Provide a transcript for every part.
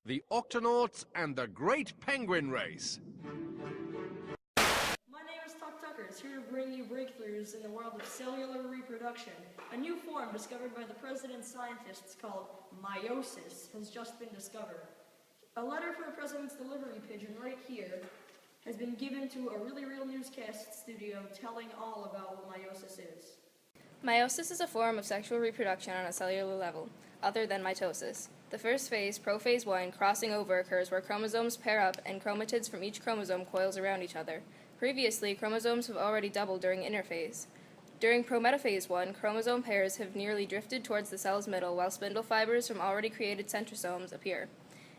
The Octonauts and the Great Penguin Race. My name is Tucker, here to bring you breakthroughs in the world of cellular reproduction. A new form discovered by the president's scientists called Meiosis has just been discovered. A letter for the president's delivery pigeon right here has been given to a really real newscast studio telling all about what meiosis is. Meiosis is a form of sexual reproduction on a cellular level, other than mitosis. The first phase, prophase 1, crossing over, occurs where chromosomes pair up and chromatids from each chromosome coils around each other. Previously, chromosomes have already doubled during interphase. During prometaphase 1, chromosome pairs have nearly drifted towards the cell's middle, while spindle fibers from already created centrosomes appear.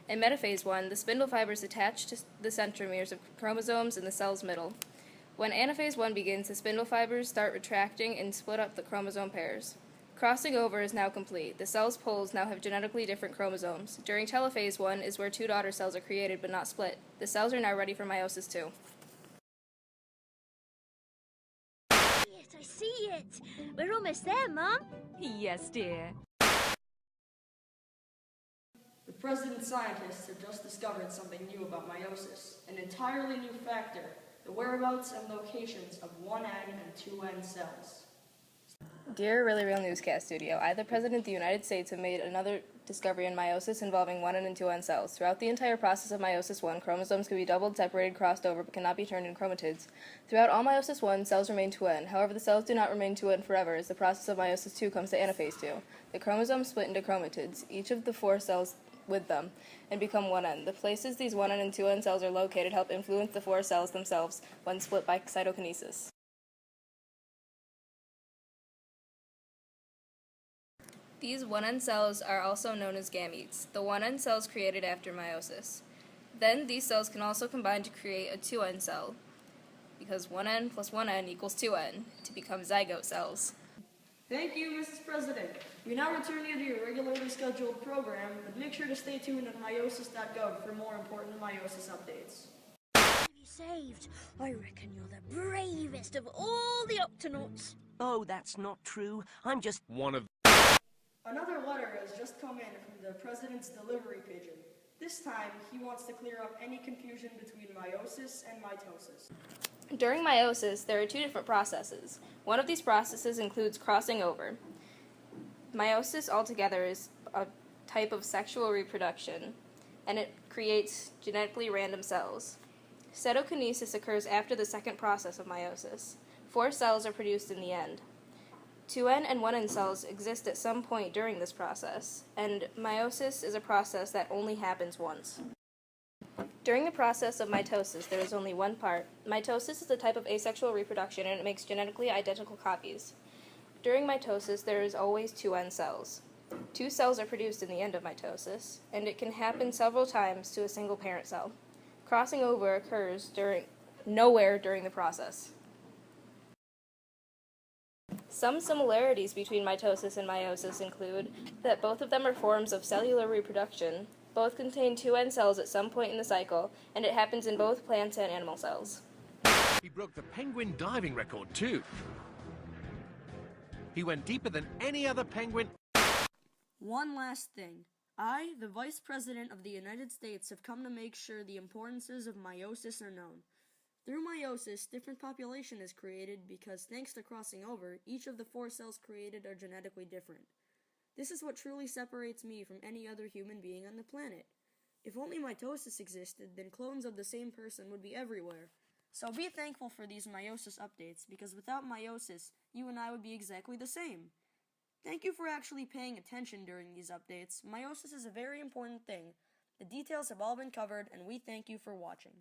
In metaphase 1, the spindle fibers attach to the centromeres of chromosomes in the cell's middle. When anaphase 1 begins, the spindle fibers start retracting and split up the chromosome pairs. Crossing over is now complete. The cell's poles now have genetically different chromosomes. During telophase 1 is where two daughter cells are created but not split. The cells are now ready for meiosis too. I see it. We're almost there, Mom. Yes, dear. The president's scientists have just discovered something new about meiosis, an entirely new factor, the whereabouts and locations of 1N and 2N cells. Dear Really Real Newscast Studio, I, the President of the United States, have made another discovery in meiosis involving 1N and 2N cells. Throughout the entire process of meiosis 1, chromosomes can be doubled, separated, crossed over, but cannot be turned into chromatids. Throughout all meiosis 1, cells remain 2N. However, the cells do not remain 2N forever, as the process of meiosis 2 comes to anaphase 2. The chromosomes split into chromatids, each of the 4 cells with them, and become 1N. The places these 1N and 2N cells are located help influence the 4 cells themselves when split by cytokinesis. These 1N cells are also known as gametes, the 1N cells created after meiosis. Then these cells can also combine to create a 2N cell, because 1N plus 1N equals 2N, to become zygote cells. Thank you, Mrs. President. We now return you to your regularly scheduled program, but make sure to stay tuned at meiosis.gov for more important meiosis updates. You saved. I reckon you're the bravest of all the Octonauts. Oh, that's not true. I'm just One of Another letter has just come in from the president's delivery pigeon. This time, he wants to clear up any confusion between meiosis and mitosis. During meiosis, there are 2 different processes. One of these processes includes crossing over. Meiosis altogether is a type of sexual reproduction, and it creates genetically random cells. Cytokinesis occurs after the second process of meiosis. 4 cells are produced in the end. 2N and 1N cells exist at some point during this process, and meiosis is a process that only happens once. During the process of mitosis, there is only one part. Mitosis is a type of asexual reproduction, and it makes genetically identical copies. During mitosis, there is always 2N cells. 2 cells are produced in the end of mitosis, and it can happen several times to a single parent cell. Crossing over occurs nowhere during the process. Some similarities between mitosis and meiosis include that both of them are forms of cellular reproduction, both contain 2N cells at some point in the cycle, and it happens in both plants and animal cells. He broke the penguin diving record too. He went deeper than any other penguin. One last thing. I, the Vice President of the United States, have come to make sure the importances of meiosis are known. Through meiosis, different population is created because, thanks to crossing over, each of the 4 cells created are genetically different. This is what truly separates me from any other human being on the planet. If only mitosis existed, then clones of the same person would be everywhere. So be thankful for these meiosis updates, because without meiosis, you and I would be exactly the same. Thank you for actually paying attention during these updates. Meiosis is a very important thing. The details have all been covered, and we thank you for watching.